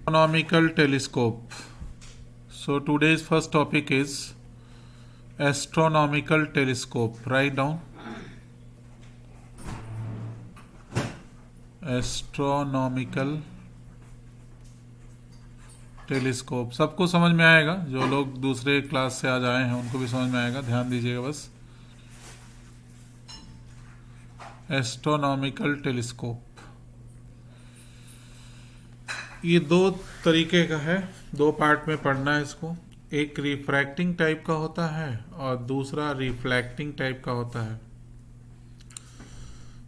Astronomical telescope. So today's first topic is astronomical telescope. Write down astronomical telescope. सबको समझ में आएगा, जो लोग दूसरे क्लास से आज आए हैं उनको भी समझ में आएगा. ध्यान दीजिएगा बस. एस्ट्रोनॉमिकल टेलीस्कोप ये दो तरीके का है, दो पार्ट में पढ़ना है इसको. एक रिफ्रैक्टिंग टाइप का होता है और दूसरा रिफ्लेक्टिंग टाइप का होता है.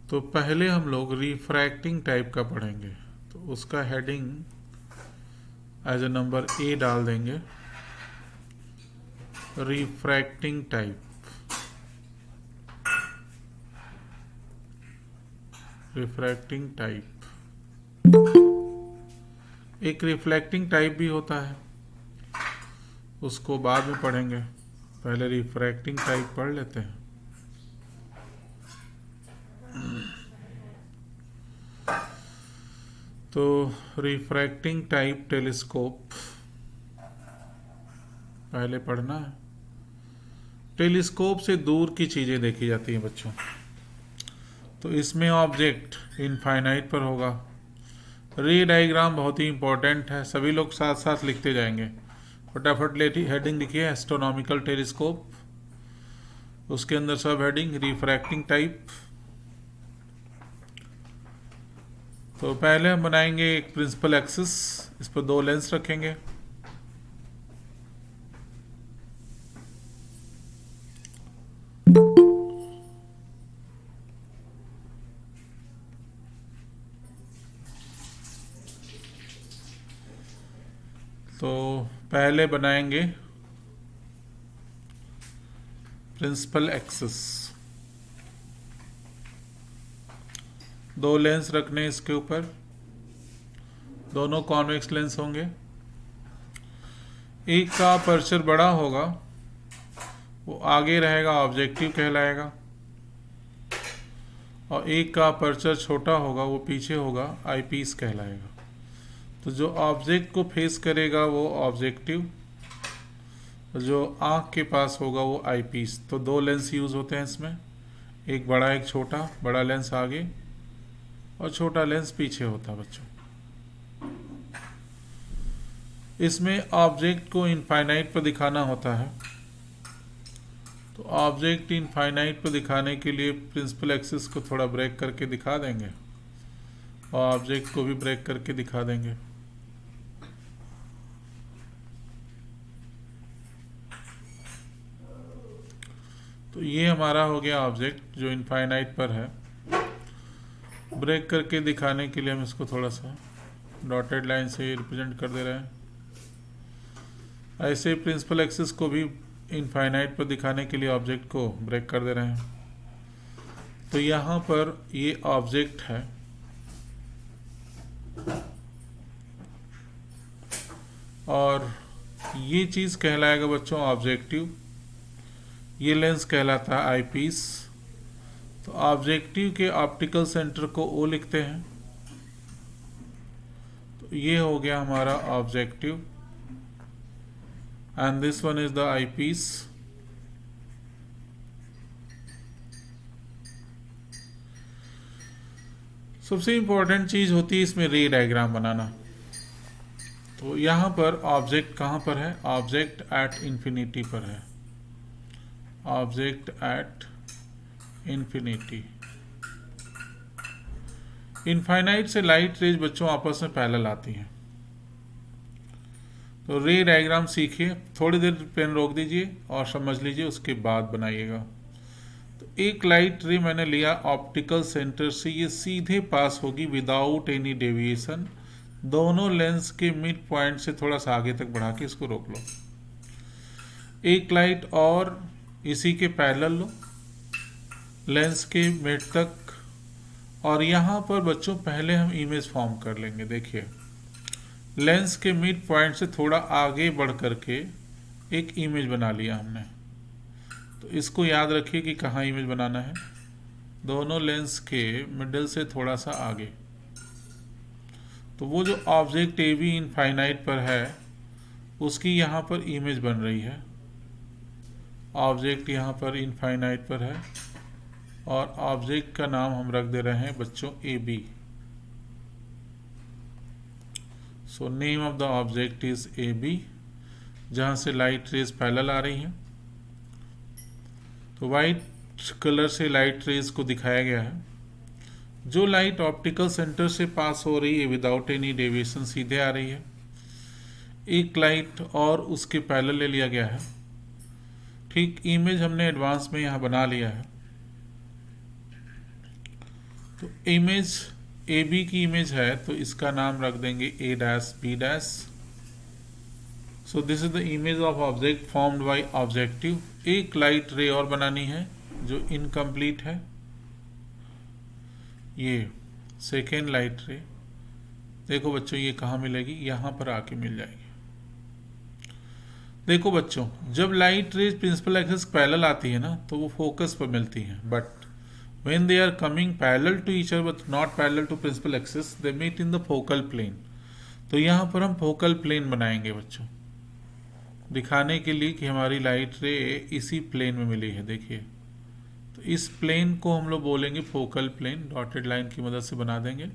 तो पहले हम लोग रिफ्रैक्टिंग टाइप का पढ़ेंगे. तो उसका heading as A number A डाल देंगे, रिफ्रैक्टिंग टाइप. Refracting type. एक रिफ्लेक्टिंग टाइप भी होता है, उसको बाद में पढ़ेंगे. पहले रिफ्रैक्टिंग टाइप पढ़ लेते हैं. तो रिफ्रैक्टिंग टाइप टेलीस्कोप पहले पढ़ना है. टेलीस्कोप से दूर की चीज़ें देखी जाती हैं बच्चों. तो इसमें ऑब्जेक्ट इनफाइनाइट पर होगा. रे डायग्राम बहुत ही इंपॉर्टेंट है, सभी लोग साथ साथ लिखते जाएंगे. फटाफट लेटी हेडिंग लिखिए एस्ट्रोनॉमिकल टेलीस्कोप, उसके अंदर सब हेडिंग रिफ्रैक्टिंग टाइप. तो पहले हम बनाएंगे एक प्रिंसिपल एक्सिस, इस पर दो लेंस रखेंगे. तो पहले बनाएंगे प्रिंसिपल एक्सिस. दो लेंस रखने इसके ऊपर, दोनों कॉन्वेक्स लेंस होंगे. एक का अपर्चर बड़ा होगा, वो आगे रहेगा, ऑब्जेक्टिव कहलाएगा. और एक का अपर्चर छोटा होगा, वो पीछे होगा, आईपीस कहलाएगा. तो जो ऑब्जेक्ट को फेस करेगा वो ऑब्जेक्टिव, जो आँख के पास होगा वो आईपीस. तो दो लेंस यूज़ होते हैं इसमें, एक बड़ा एक छोटा. बड़ा लेंस आगे और छोटा लेंस पीछे होता है बच्चों. इसमें ऑब्जेक्ट को इनफाइनाइट पर दिखाना होता है. तो ऑब्जेक्ट इनफाइनाइट पर दिखाने के लिए प्रिंसिपल एक्सिस को थोड़ा ब्रेक करके दिखा देंगे और ऑब्जेक्ट को भी ब्रेक करके दिखा देंगे. तो ये हमारा हो गया ऑब्जेक्ट जो इनफाइनाइट पर है. ब्रेक करके दिखाने के लिए हम इसको थोड़ा सा डॉटेड लाइन से रिप्रेजेंट कर दे रहे हैं. ऐसे प्रिंसिपल एक्सिस को भी इनफाइनाइट पर दिखाने के लिए ऑब्जेक्ट को ब्रेक कर दे रहे हैं. तो यहाँ पर ये ऑब्जेक्ट है और ये चीज़ कहलाएगा बच्चों ऑब्जेक्टिव. ये लेंस कहलाता है आईपीस. तो ऑब्जेक्टिव के ऑप्टिकल सेंटर को ओ लिखते हैं. तो ये हो गया हमारा objective and this one is the eyepiece. सबसे इंपॉर्टेंट चीज होती है इसमें रे डायग्राम बनाना. तो यहाँ पर ऑब्जेक्ट कहाँ पर है? ऑब्जेक्ट एट इंफिनिटी पर है. Object at infinity. इनफाइनाइट से लाइट रेज बच्चों आपस में पैरेलल आती हैं. तो रे डायग्राम सीखिए, थोड़ी देर पेन रोक दीजिए और समझ लीजिए, उसके बाद बनाइएगा. तो एक लाइट रे मैंने लिया ऑप्टिकल सेंटर से, ये सीधे पास होगी विदाउट एनी डेविएशन. दोनों लेंस के मिड पॉइंट से थोड़ा सा आगे तक बढ़ा के इसको रोक लो. एक लाइट और इसी के पैरेलल लो लेंस के मिड तक. और यहाँ पर बच्चों पहले हम इमेज फॉर्म कर लेंगे. देखिए लेंस के मिड पॉइंट से थोड़ा आगे बढ़ करके एक इमेज बना लिया हमने. तो इसको याद रखिए कि कहाँ इमेज बनाना है. दोनों लेंस के मिडल से थोड़ा सा आगे. तो वो जो ऑब्जेक्ट ए बी इनफाइनाइट पर है उसकी यहाँ पर इमेज बन रही है। ऑब्जेक्ट यहाँ पर इनफाइनाइट पर है और ऑब्जेक्ट का नाम हम रख दे रहे हैं बच्चों A B. So name of the object is A B, जहाँ से लाइट रेज पैरेलल आ रही हैं। तो वाइट कलर से लाइट रेज को दिखाया गया है। जो लाइट ऑप्टिकल सेंटर से पास हो रही है विदाउट एनी डेविएशन सीधे आ रही है। एक लाइट और उसके पैरेलल ले लिया गया है। ठीक, इमेज हमने एडवांस में यहाँ बना लिया है। तो इमेज ए बी की इमेज है तो इसका नाम रख देंगे A dash B dash. So this is the image of object formed by objective. एक लाइट रे और बनानी है जो इनकम्प्लीट है, ये सेकेंड लाइट रे। देखो बच्चों ये कहाँ मिलेगी, यहाँ पर आके मिल जाएगी। देखो बच्चों, जब light rays principal axis parallel आती है ना तो वो फोकस पर मिलती हैं, but when they are coming parallel to each other but not parallel to principal axis they meet in the focal plane। तो यहाँ पर हम फोकल प्लेन बनाएंगे बच्चों, दिखाने के लिए कि हमारी लाइट रे इसी प्लेन में मिली है। देखिए, तो इस प्लेन को हम लोग बोलेंगे फोकल प्लेन। डॉटेड लाइन की मदद से बना देंगे।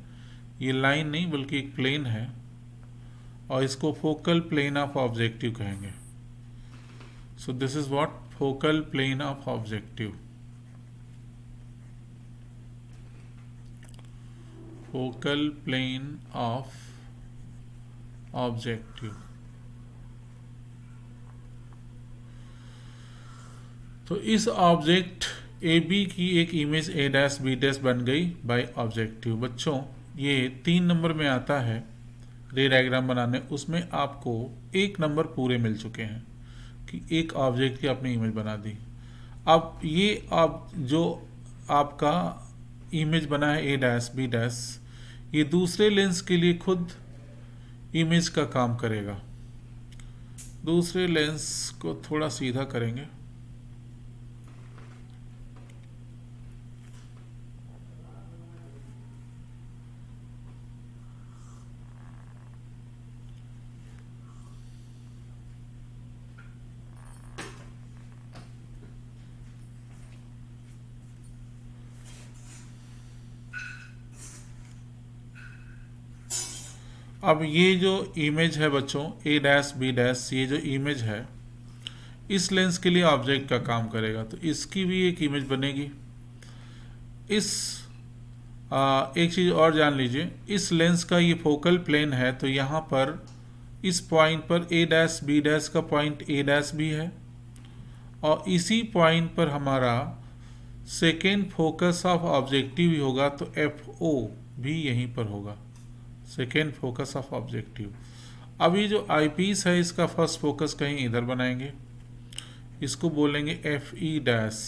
ये लाइन नहीं बल्कि एक प्लेन है और इसको फोकल प्लेन ऑफ ऑब्जेक्टिव कहेंगे। So this is what focal plane of objective. Focal plane of objective. तो इस ऑब्जेक्ट ए बी की एक image A dash B dash बन गई बाय ऑब्जेक्टिव। बच्चों ये 3 नंबर में आता है रे डायग्राम बनाने, उसमें आपको 1 नंबर पूरे मिल चुके हैं कि एक ऑब्जेक्ट की आपने इमेज बना दी। अब ये आप जो आपका इमेज बना है ए डैश बी डैश, ये दूसरे लेंस के लिए खुद इमेज का काम करेगा। दूसरे लेंस को थोड़ा सीधा करेंगे। अब ये जो इमेज है बच्चों ए डैश बी डैश, ये जो इमेज है इस लेंस के लिए ऑब्जेक्ट का काम करेगा, तो इसकी भी एक इमेज बनेगी। इस एक चीज़ और जान लीजिए, इस लेंस का ये फोकल प्लेन है तो यहाँ पर इस पॉइंट पर ए डैश बी डैश का पॉइंट ए डैश भी है और इसी पॉइंट पर हमारा सेकेंड फोकस ऑफ ऑब्जेक्टिव भी होगा, तो एफ ओ भी यहीं पर होगा, सेकेंड फोकस ऑफ ऑब्जेक्टिव। अब ये जो आई पीस है इसका फर्स्ट फोकस कहीं इधर बनाएंगे, इसको बोलेंगे एफ ई डैश।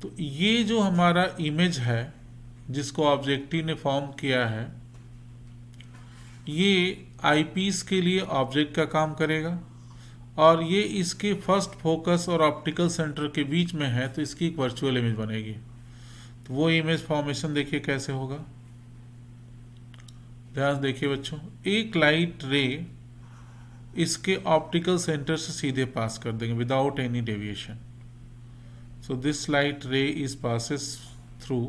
तो ये जो हमारा इमेज है जिसको ऑब्जेक्टिव ने फॉर्म किया है, ये आई पीस के लिए ऑब्जेक्ट का काम करेगा और ये इसके फर्स्ट फोकस और ऑप्टिकल सेंटर के बीच में है, तो इसकी एक वर्चुअल इमेज बनेगी। तो वो इमेज फॉर्मेशन देखिए कैसे होगा, ध्यान देखिए बच्चों। एक लाइट रे इसके ऑप्टिकल सेंटर से सीधे पास कर देंगे without any deviation. So this light ray is passes through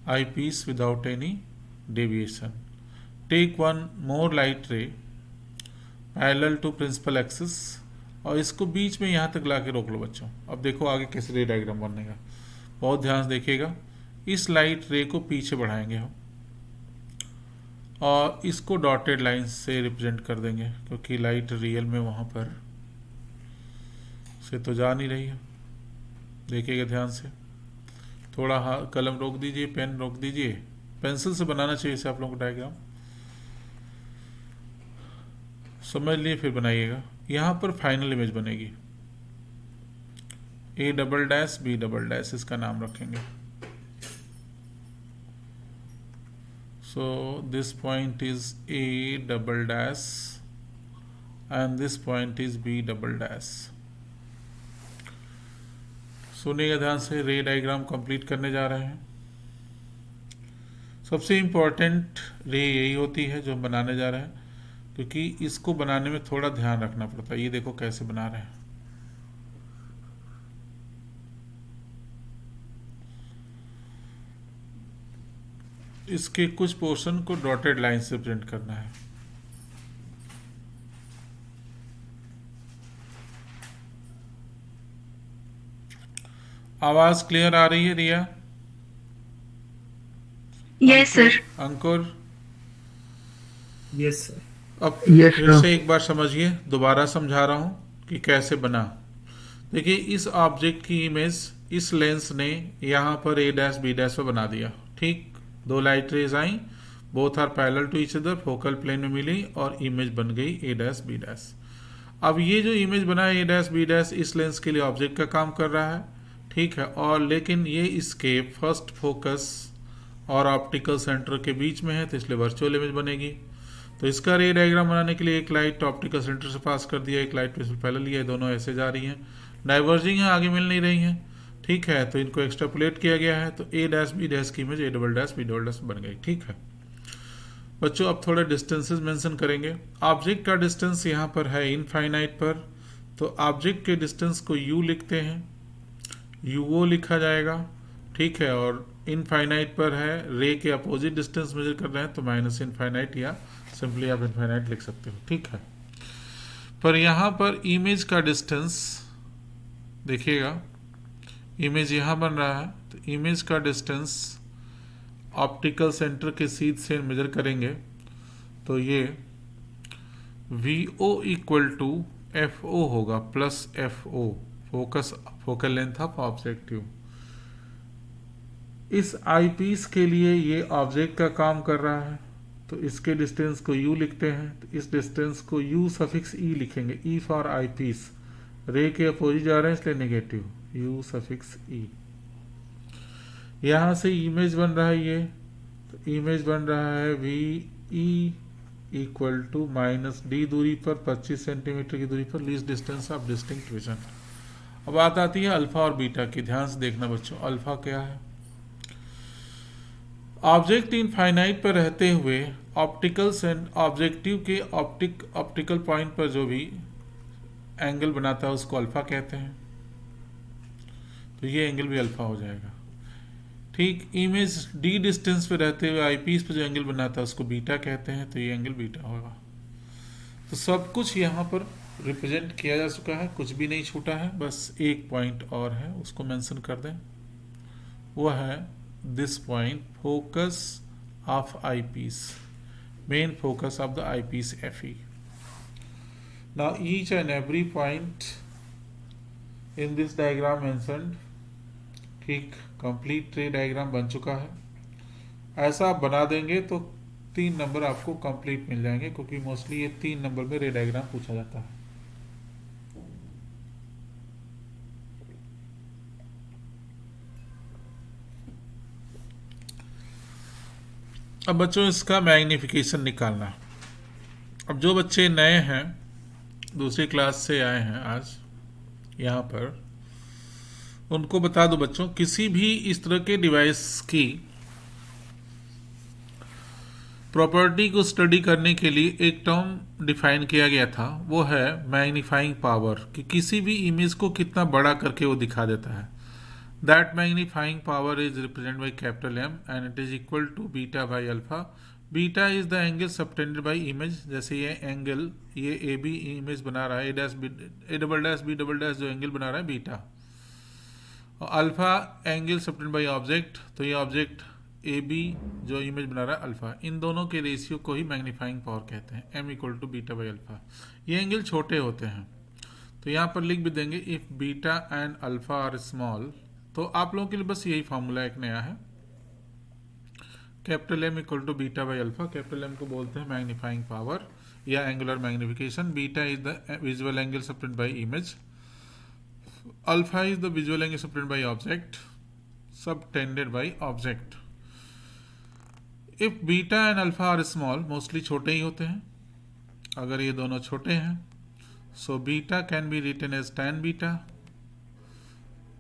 eye piece without any deviation. Take one more light ray parallel to principal axis और इसको बीच में यहाँ तक ला के रोक लो बच्चों। अब देखो आगे कैसे रे डायग्राम बनेगा, बहुत ध्यान से देखिएगा। इस लाइट रे को पीछे बढ़ाएंगे हम और इसको डॉटेड लाइन से रिप्रेजेंट कर देंगे क्योंकि लाइट रियल में वहाँ पर से तो जा नहीं रही है। देखिएगा ध्यान से, थोड़ा कलम रोक दीजिए, पेन रोक दीजिए। पेंसिल से बनाना चाहिए इसे आप लोगों को डायग्राम, समझ लिए फिर बनाइएगा। यहाँ पर फाइनल इमेज बनेगी A double dash B double dash, इसका नाम रखेंगे। So this point is A double dash and this point is B double dash। सुनिएगा ध्यान से, रे डायग्राम कंप्लीट करने जा रहे हैं। सबसे इम्पोर्टेंट रे यही होती है जो हम बनाने जा रहे हैं, क्योंकि इसको बनाने में थोड़ा ध्यान रखना पड़ता है। ये देखो कैसे बना रहे हैं। इसके कुछ पोर्शन को डॉटेड लाइन से प्रिंट करना है। आवाज क्लियर आ रही है Riya? Yes sir. Ankur, yes sir. अब यस फिर सर। से एक बार समझिए, दोबारा समझा रहा हूँ कि कैसे बना। देखिए, इस ऑब्जेक्ट की इमेज इस लेंस ने यहाँ पर ए डैश बी डैश पर बना दिया। ठीक, दो लाइट रेज आई, both are parallel to each other, focal plane में मिली और इमेज बन गई ए डैश बी डैश। अब ये जो इमेज बना है ए डैश बी डैश, इस लेंस के लिए ऑब्जेक्ट का काम कर रहा है। ठीक है, और लेकिन ये इसके फर्स्ट फोकस और ऑप्टिकल सेंटर के बीच में है, तो इसलिए वर्चुअल इमेज बनेगी। तो इसका रे डायग्राम बनाने के लिए एक लाइट ऑप्टिकल सेंटर से पास कर दिया, एक लाइट पहले लिया, दोनों ऐसे जा रही हैं, डाइवर्जिंग है, आगे मिल नहीं रही हैं। ठीक है, तो इनको एक्सट्रापोलेट किया गया है, तो ए डैश बी डैश की image A double dash B double dash बन गई। ठीक है बच्चों, अब थोड़े डिस्टेंसेस मेंशन करेंगे। ऑब्जेक्ट का डिस्टेंस यहाँ पर है इनफाइनाइट पर, तो ऑब्जेक्ट के डिस्टेंस को यू लिखते हैं, यूओ लिखा जाएगा। ठीक है, और इनफाइनाइट पर है, रे के अपोजिट डिस्टेंस मेजर कर रहे हैं, तो माइनस इनफाइनाइट या सिंपली आप इनफाइनाइट लिख सकते हो। ठीक है, पर यहाँ पर इमेज का डिस्टेंस देखिएगा, इमेज यहाँ बन रहा है, तो इमेज का डिस्टेंस ऑप्टिकल सेंटर के सीध से मेजर करेंगे, तो ये V O equal to F O होगा plus F O, focus focal length of objective. इस आई पीस के लिए ये ऑब्जेक्ट का काम कर रहा है, तो इसके डिस्टेंस को u लिखते हैं, तो इस डिस्टेंस को u सफिक्स e लिखेंगे, e फॉर आई पीस, रे के अपोजिट जा रहे हैं इसलिए नेगेटिव, u सफिक्स e। यहाँ से इमेज बन रहा है ये, तो इमेज बन रहा है V E equal to minus D दूरी पर 25 सेंटीमीटर की दूरी पर least distance of distinct vision. अब बात आती है अल्फा और बीटा की, ध्यान से देखना बच्चों। अल्फा क्या है? ऑब्जेक्ट इनफाइनाइट पर रहते हुए ऑप्टिकल ऑब्जेक्टिव के ऑप्टिकल पॉइंट पर जो भी एंगल बनाता है उसको अल्फा कहते हैं, तो ये एंगल भी अल्फा हो जाएगा। ठीक, इमेज डी डिस्टेंस पे रहते हुए आईपीस पे जो एंगल बनाता है उसको बीटा कहते हैं, तो ये एंगल बीटा होगा। तो सब कुछ यहाँ पर रिप्रेजेंट किया जा चुका है, कुछ भी नहीं छूटा है, बस एक पॉइंट और है, उसको मेंशन कर दें, वो है this point focus of eyepiece, main focus of the eyepiece FE. Now each and every point in this diagram mentioned, ठीक, complete ट्री डायग्राम बन चुका है। ऐसा आप बना देंगे तो 3 नंबर आपको कंप्लीट मिल जाएंगे, क्योंकि मोस्टली ये 3 नंबर में रे डायग्राम पूछा जाता है। अब बच्चों इसका मैग्निफिकेशन निकालना। अब जो बच्चे नए हैं, दूसरी क्लास से आए हैं आज यहाँ पर, उनको बता दो बच्चों, किसी भी इस तरह के डिवाइस की प्रॉपर्टी को स्टडी करने के लिए एक टर्म डिफाइन किया गया था, वो है मैग्नीफाइंग पावर, कि किसी भी इमेज को कितना बड़ा करके वो दिखा देता है। That magnifying power is represented by capital M and it is equal to beta by alpha. Beta is the angle subtended by image, जैसे ये एंगल, ये ए बी इमेज बना रहा है, A dash B A double dash B double dash जो angle बना रहा है बीटा, और alpha angle subtended by object, तो ये ऑब्जेक्ट ए बी जो इमेज बना रहा है अल्फा, इन दोनों के रेशियो को ही मैग्नीफाइंग पावर कहते हैं, M equal to beta by alpha. ये एंगल छोटे होते हैं, तो यहाँ पर लिख भी देंगे if beta and alpha are small, तो आप लोगों के लिए बस यही फॉर्मूला एक नया है, capital M equal to beta by alpha. Capital M को बोलते हैं मैग्नीफाइंग पावर या angular magnification, beta is the visual angle subtended by image, alpha is the visual angle subtended by object, subtended by object. If beta and alpha are small, mostly छोटे ही होते हैं, अगर ये दोनों छोटे हैं, so beta can be written as tan beta.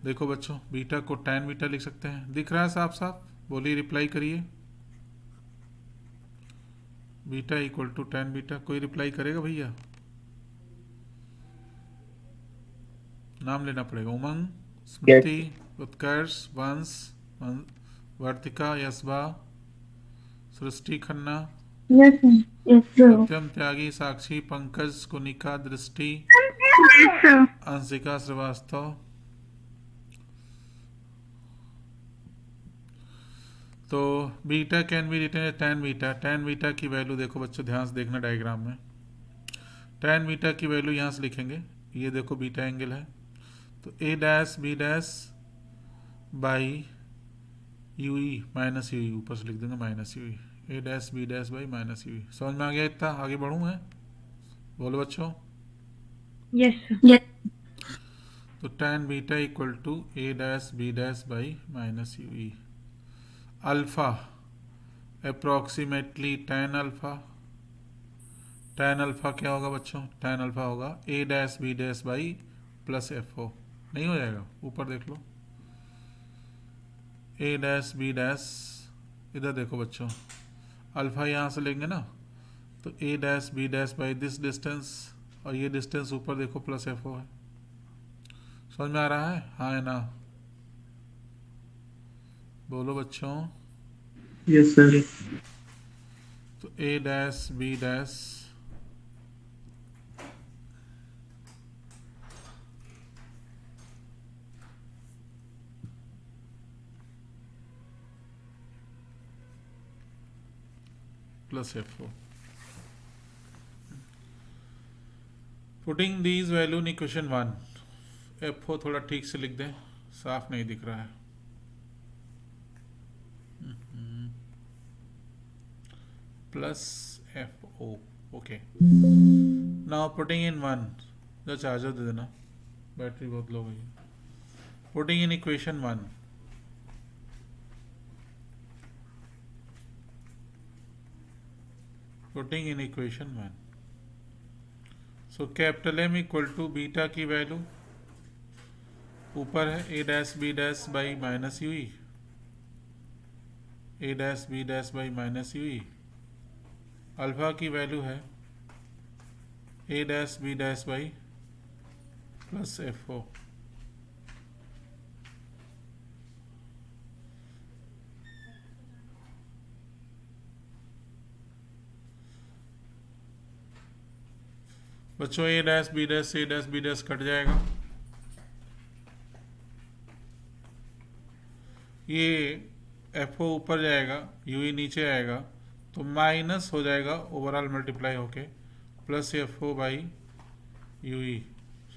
देखो बच्चों, बीटा को tan बीटा लिख सकते हैं, दिख रहा है साफ साफ? बोलिए, रिप्लाई करिए। Beta equal to tan beta. कोई रिप्लाई करेगा भैया? नाम लेना पड़ेगा। उमंग, स्मृति, उत्कर्ष, वंश, वर्तिका, यशबा, सृष्टि Khanna, Yes, sir. Yes, sir. सत्यम त्यागी, साक्षी, पंकज, कुनिका, दृष्टि, Yes, sir. अंशिका श्रीवास्तव। तो beta can be written tan beta. Tan beta की वैल्यू देखो बच्चों, ध्यान से देखना डायग्राम में। टेन बीटा की वैल्यू यहाँ से लिखेंगे, ये देखो बीटा एंगल है, तो A dash B dash by U E minus U E, ऊपर से लिख देंगे minus U E. A dash B dash by minus U E. समझ में आ गया? इतना आगे बढ़ूँ मैं? बोलो बच्चों। Yes, sir. Yes. तो tan beta equal to A dash B dash by minus U E. Alpha approximately tan alpha. Tan alpha क्या होगा बच्चों? टेन अल्फा होगा A dash B dash by plus F O. नहीं हो जाएगा? ऊपर देख लो, ए डैश बी डैश, इधर देखो बच्चों, अल्फा यहाँ से लेंगे ना, तो A dash B dash by this distance, और ये डिस्टेंस ऊपर देखो प्लस एफ ओ है। समझ में आ रहा है? हाँ है ना? बोलो बच्चों। Yes, sir. तो A dash B dash plus F O. Putting these value in equation one. F O थोड़ा ठीक से लिख दें, साफ नहीं दिख रहा है। Plus F O, okay. Now putting in one, जो चार्जर दे देना, बैटरी बहुत लो गई है। Putting in equation one, putting in equation one, so capital M equal to beta की वैल्यू ऊपर है A dash B dash by minus U E, A dash B dash by minus U E. Alpha की value है A dash B dash by plus F O. बच्चों A dash B dash से ए dash B dash cut जाएगा, ये F O ऊपर जाएगा, you ई नीचे आएगा, तो माइनस हो जाएगा ओवरऑल मल्टीप्लाई होके plus F O by U E,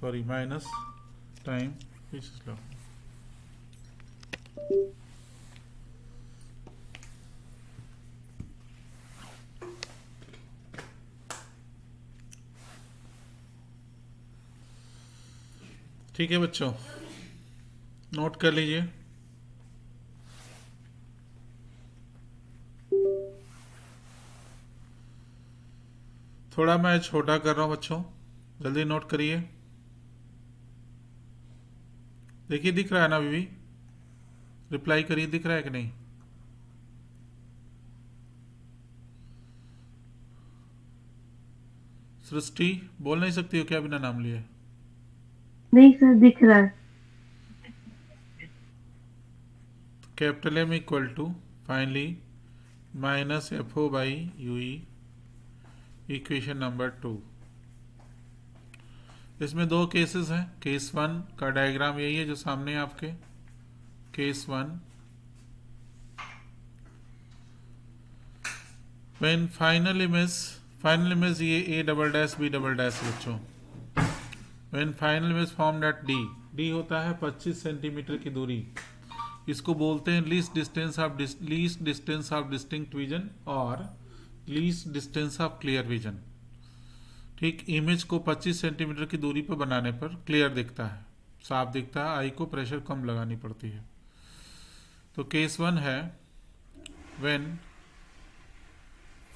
sorry minus time लो। ठीक है बच्चों, नोट कर लीजिए। थोड़ा मैं छोटा कर रहा हूँ बच्चों, जल्दी नोट करिए। देखिए दिख रहा है ना अभी भी? रिप्लाई करिए, दिख रहा है कि नहीं? सृष्टि बोल नहीं सकती हो क्या बिना नाम लिए? नहीं सर, दिख रहा है। Capital M equal to finally minus F O by U E, equation number 2। इसमें दो केसेस हैं। केस वन का डायग्राम यही है जो सामने है आपके। Case one, when final image ये A double dash B double dash बच्चों, when final image formed at D, D होता है 25 सेंटीमीटर की दूरी, इसको बोलते हैं least distance of distinct vision और least distance of clear vision. ठीक, इमेज को 25 सेंटीमीटर की दूरी पर बनाने पर क्लियर दिखता है, साफ दिखता है, आई को प्रेशर कम लगानी पड़ती है। तो केस वन है when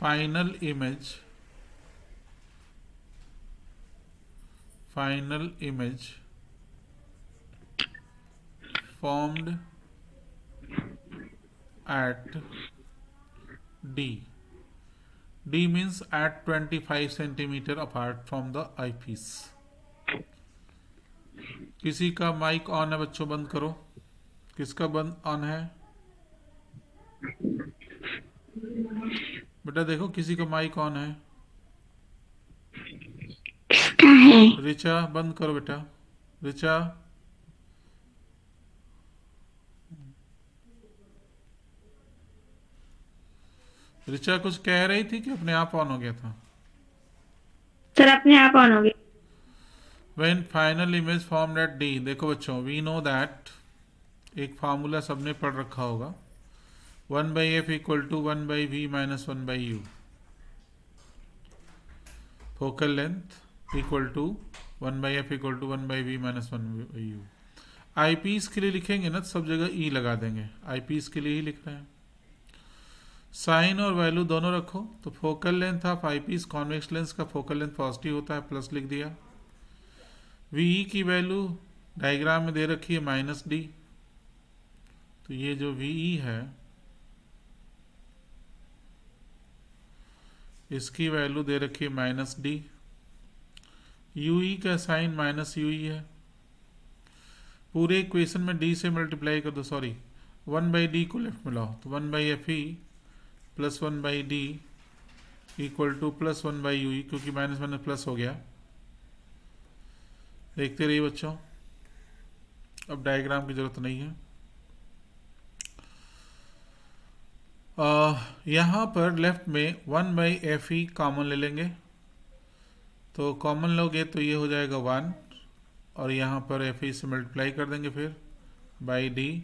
final image formed at D, D means at 25 centimeter apart from the eyepiece. किसी का माइक ऑन है बच्चों, बंद करो. किसका बंद ऑन है बेटा? देखो किसी का माइक ऑन है. किसका है? रिचा बंद करो बेटा. रिचा. रिचा कुछ कह रही थी कि अपने आप ऑन हो गया था? सर अपने आप ऑन हो गया. When final image formed at D, देखो बच्चों, we know that एक फार्मूला सबने पढ़ रखा होगा, 1/f equal to 1/v minus 1/u. Focal length equal to 1/f equal to 1/v minus 1/u. Eye piece के लिए लिखेंगे ना तो सब जगह ई लगा देंगे, आई पीस के लिए ही लिख रहे हैं. साइन और वैल्यू दोनों रखो. तो focal length of eye piece, convex lens का फोकल लेंथ पॉजिटिव होता है, प्लस लिख दिया. वी की वैल्यू डायग्राम में दे रखी है -d. तो ये जो वी है इसकी वैल्यू दे रखी है -d. यू का साइन -u है. पूरे इक्वेशन में d से मल्टीप्लाई कर दो, सॉरी 1/d को लेफ्ट में लाओ. तो 1/fe plus 1/d equal to plus 1/u, क्योंकि माइनस माइनस प्लस हो गया. देखते रहिए बच्चों, अब डायग्राम की जरूरत नहीं है. यहाँ पर लेफ्ट में 1/fe कॉमन ले लेंगे. तो कॉमन लोगे तो ये हो जाएगा 1, और यहाँ पर fe से मल्टीप्लाई कर देंगे फिर by d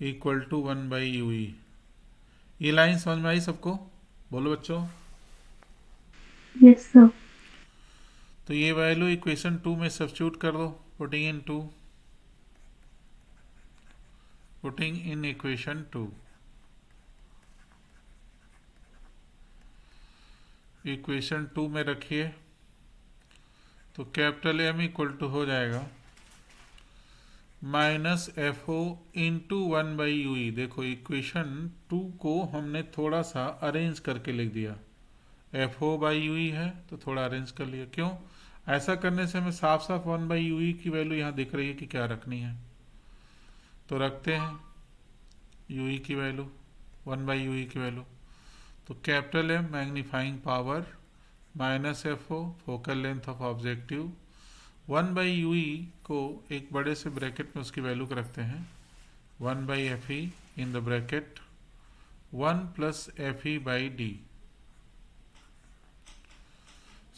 equal to 1/ue. ये लाइन समझ में आई सबको? बोलो बच्चों. Yes sir. तो ये वैल्यू इक्वेशन 2 में सब्स्टिट्यूट कर दो. Putting in equation 2. इक्वेशन 2 में रखिए. तो कैपिटल M इक्वल टू हो जाएगा -FO इंटू 1/UE. देखो इक्वेशन 2 को हमने थोड़ा सा अरेंज करके लिख दिया. FO/UE है तो थोड़ा अरेंज कर लिया. क्यों? ऐसा करने से हमें साफ साफ 1/UE की वैल्यू यहाँ दिख रही है कि क्या रखनी है. तो रखते हैं UE की वैल्यू, 1/UE की वैल्यू. तो capital M magnifying power -FO focal length of objective, 1/UE को एक बड़े से ब्रैकेट में उसकी वैल्यू को रखते हैं 1/FE in the bracket 1 plus FE/D.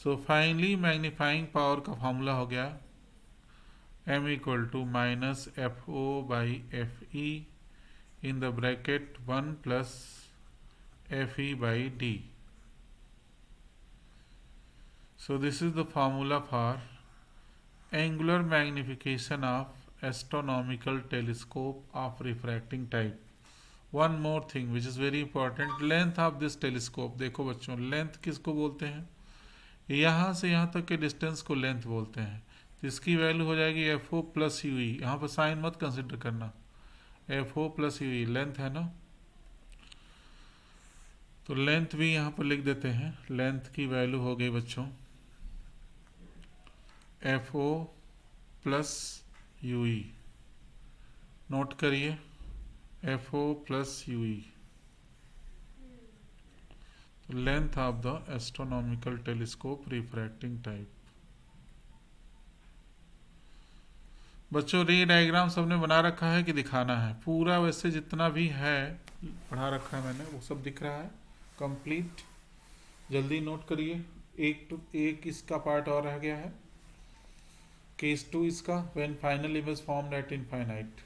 So finally magnifying power का फॉर्मूला हो गया M equal to -FO/FE in the bracket 1 plus FE/D. So this is the formula for angular magnification of astronomical telescope of refracting type. One more thing which is very important, length of this telescope. देखो बच्चों, length किसको बोलते हैं? यहाँ से यहाँ तक के डिस्टेंस को लेंथ बोलते हैं. तो इसकी वैल्यू हो जाएगी FO प्लस UE. यहाँ पर साइन मत कंसिडर करना, FO प्लस UE लेंथ है ना. तो लेंथ भी यहाँ पर लिख देते हैं. लेंथ की वैल्यू हो गई बच्चों FO प्लस UE. नोट करिए FO plus UE, length of the astronomical telescope refracting type. बच्चों रे डायग्राम सबने बना रखा है कि दिखाना है? पूरा वैसे जितना भी है पढ़ा रखा है मैंने, वो सब दिख रहा है कंप्लीट. जल्दी नोट करिए. एक इसका पार्ट और रह गया है, केस 2 इसका, when final image formed eight infinite.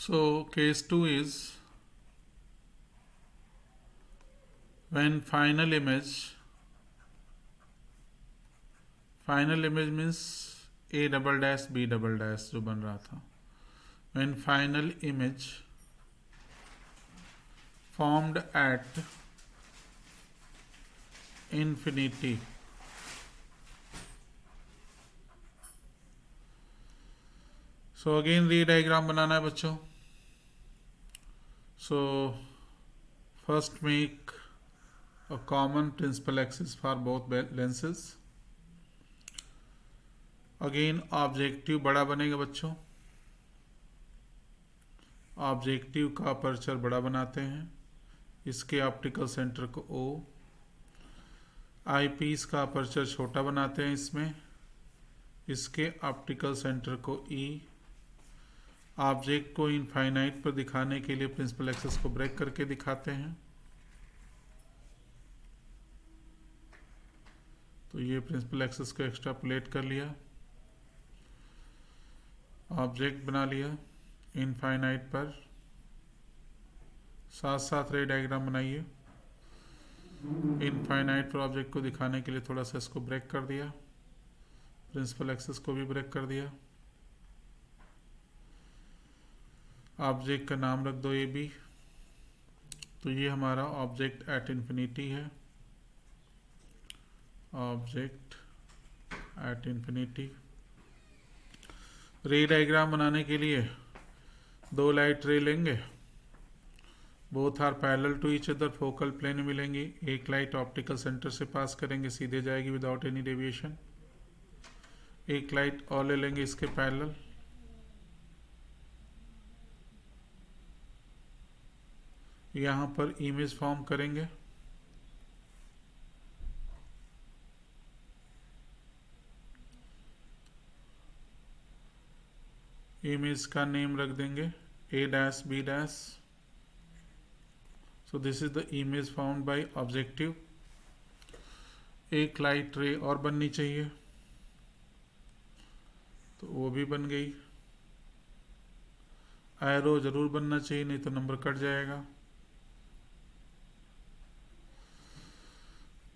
So case 2 is when final image means a double dash b double dash जो बन रहा था, when final image formed at infinity so again ray diagram बनाना है बच्चों. So first make a common principal axis for both lenses. Again objective बड़ा बनेगा बच्चों. ऑब्जेक्टिव का अपर्चर बड़ा बनाते हैं. इसके ऑप्टिकल सेंटर को O. आई पीस का अपर्चर छोटा बनाते हैं इसमें. इसके ऑप्टिकल सेंटर को E. ऑब्जेक्ट को इनफाइनाइट पर दिखाने के लिए प्रिंसिपल एक्सिस को ब्रेक करके दिखाते हैं. तो ये प्रिंसिपल एक्सिस को एक्सट्रापोलेट कर लिया, ऑब्जेक्ट बना लिया इनफाइनाइट पर. साथ साथ रे डायग्राम बनाइए. इनफाइनाइट पर ऑब्जेक्ट को दिखाने के लिए थोड़ा सा इसको ब्रेक कर दिया, प्रिंसिपल एक्सिस को भी ब्रेक कर दिया. ऑब्जेक्ट का नाम रख दो ए बी. तो ये हमारा ऑब्जेक्ट एट इन्फिनिटी है. Object at infinity. Ray diagram बनाने के लिए दो लाइट रे लेंगे. Both are parallel to each other, focal plane में मिलेंगी. एक लाइट ऑप्टिकल सेंटर से पास करेंगे, सीधे जाएगी विदाउट एनी डेविएशन. एक लाइट और ले लेंगे इसके पैरेलल. यहां पर इमेज फॉर्म करेंगे. इमेज का नेम रख देंगे A dash B dash. So this is the image found by objective. एक लाइट रे और बननी चाहिए, तो वो भी बन गई. एरो जरूर बनना चाहिए, नहीं तो नंबर कट जाएगा.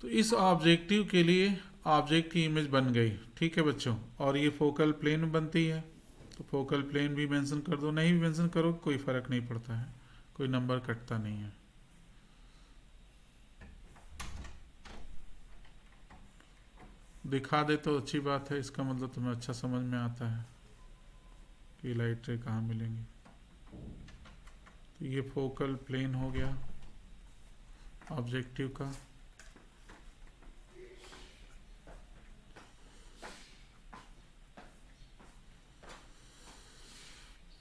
तो इस ऑब्जेक्टिव के लिए ऑब्जेक्ट की इमेज बन गई. ठीक है बच्चों. और ये फोकल प्लेन बनती है, तो फोकल प्लेन भी मेंशन कर दो. नहीं भी मेंशन करो कोई फर्क नहीं पड़ता है, कोई नंबर कटता नहीं है. दिखा दे तो अच्छी बात है, इसका मतलब तुम्हें अच्छा समझ में आता है कि लाइट रे कहाँ मिलेंगी. तो ये फोकल प्लेन हो गया ऑब्जेक्टिव का.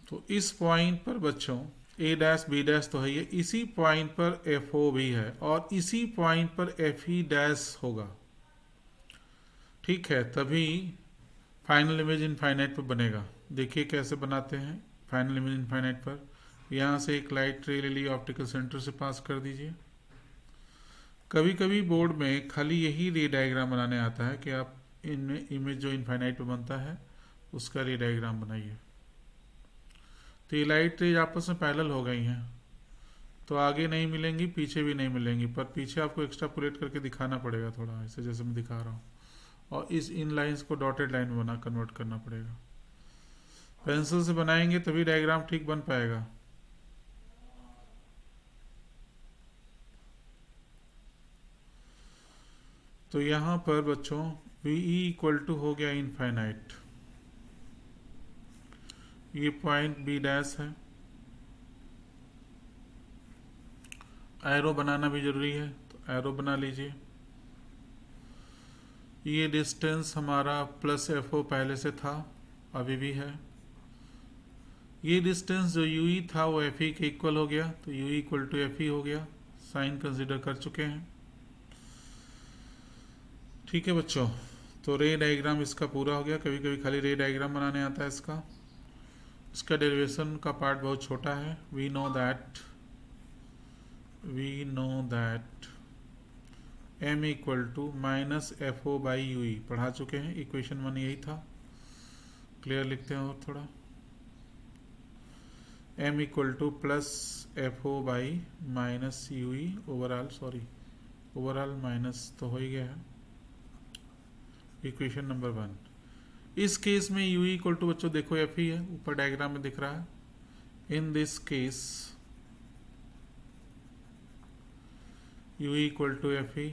तो इस पॉइंट पर बच्चों ए डैश बी डैश तो है ये, इसी पॉइंट पर एफ ओ भी है और इसी पॉइंट पर एफ ई डैश होगा. ठीक है, तभी फाइनल इमेज इनफाइनाइट पर बनेगा. देखिए कैसे बनाते हैं फाइनल इमेज इनफाइनाइट पर. यहाँ से एक लाइट रे ले ली, ऑप्टिकल सेंटर से पास कर दीजिए. कभी कभी बोर्ड में खाली यही रे डायग्राम बनाने आता है कि आप इनमें इमेज जो इनफाइनाइट पर बनता है उसका रे डायग्राम बनाइए. तो ये लाइट रेज आपस में पैरेलल हो गई हैं, तो आगे नहीं मिलेंगी, पीछे भी नहीं मिलेंगी. पर पीछे आपको एक्स्ट्रापोलेट करके दिखाना पड़ेगा थोड़ा ऐसे जैसे मैं दिखा रहा हूँ. और इस इन लाइंस को डॉटेड लाइन में बना कन्वर्ट करना पड़ेगा. पेंसिल से बनाएंगे तभी डायग्राम ठीक बन पाएगा. तो यहाँ पर बच्चों वी इक्वल टू हो गया इनफाइनाइट. ये पॉइंट बी डैश है. एरो बनाना भी जरूरी है, तो एरो बना लीजिए. ये डिस्टेंस हमारा प्लस एफ ओ पहले से था, अभी भी है. ये डिस्टेंस जो यू ई था वो एफ ई के इक्वल हो गया, तो U equal to F E हो गया. साइन कंसिडर कर चुके हैं. ठीक है बच्चों. तो रे डायग्राम इसका पूरा हो गया. कभी कभी खाली रे डायग्राम बनाने आता है इसका. इसका डेरिवेशन का पार्ट बहुत छोटा है. We know that m equal to minus F O by U E पढ़ा चुके हैं. इक्वेशन 1 यही था. क्लियर लिखते हैं और थोड़ा. M equal to plus F O by minus U E overall, sorry overall minus तो हो ही गया है, इक्वेशन नंबर 1। इस केस में यू इक्वल टू बच्चों देखो एफ ही है, ऊपर डायग्राम में दिख रहा है। In this case U equal to F ही,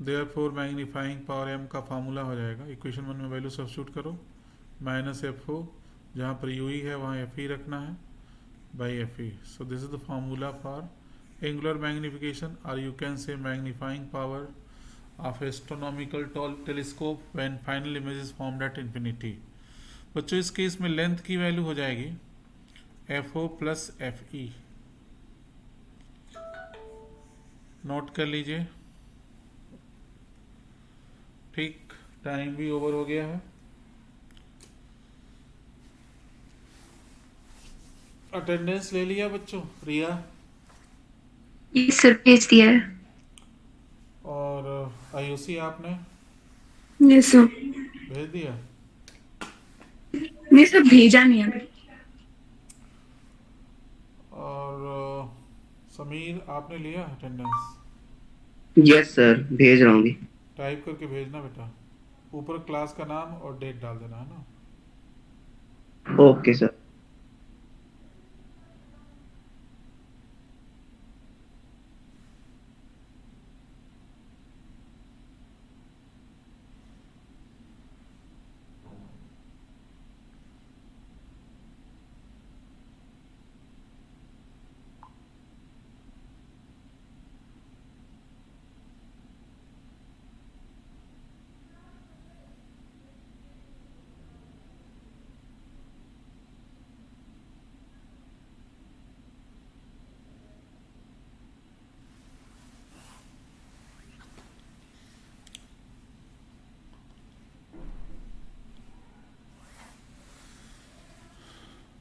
देयरफॉर मैग्नीफाइंग पावर एम का फार्मूला हो जाएगा, इक्वेशन 1 में वैल्यू सब्स्टिट्यूट करो, माइनस एफ ओ, जहाँ पर यू है वहाँ एफ ही रखना है, by F E. So this is the formula for angular magnification, और you can say magnifying power of astronomical telescope when final image is formed at infinity। बच्चों इस केस में लेंथ की वैल्यू हो जाएगी F O plus F E, note कर लीजिए। ठीक, टाइम भी ओवर हो गया है। अटेंडेंस ले लिया बच्चों? रिया ये सर भेज दिया है। और आयुषी आपने यस सर। भेज दिया? नहीं सर, भेजा नहीं अभी। और समीर आपने लिया अटेंडेंस? यस सर, भेज रहा हूँ अभी। टाइप करके भेजना बेटा, ऊपर क्लास का नाम और डेट डाल देना, है ना? Okay sir.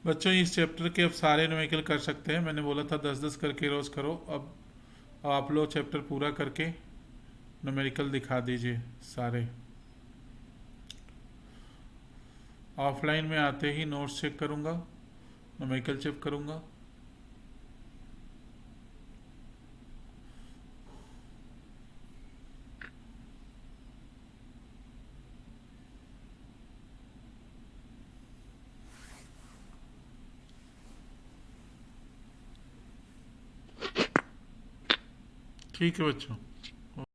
बच्चों इस चैप्टर के अब सारे न्यूमेरिकल कर सकते हैं, मैंने बोला था 10-10 करके रोज करो। अब आप लोग चैप्टर पूरा करके न्यूमेरिकल दिखा दीजिए सारे। ऑफलाइन में आते ही नोट्स चेक करूँगा, न्यूमेरिकल चेक करूँगा। ठीक है बच्चों।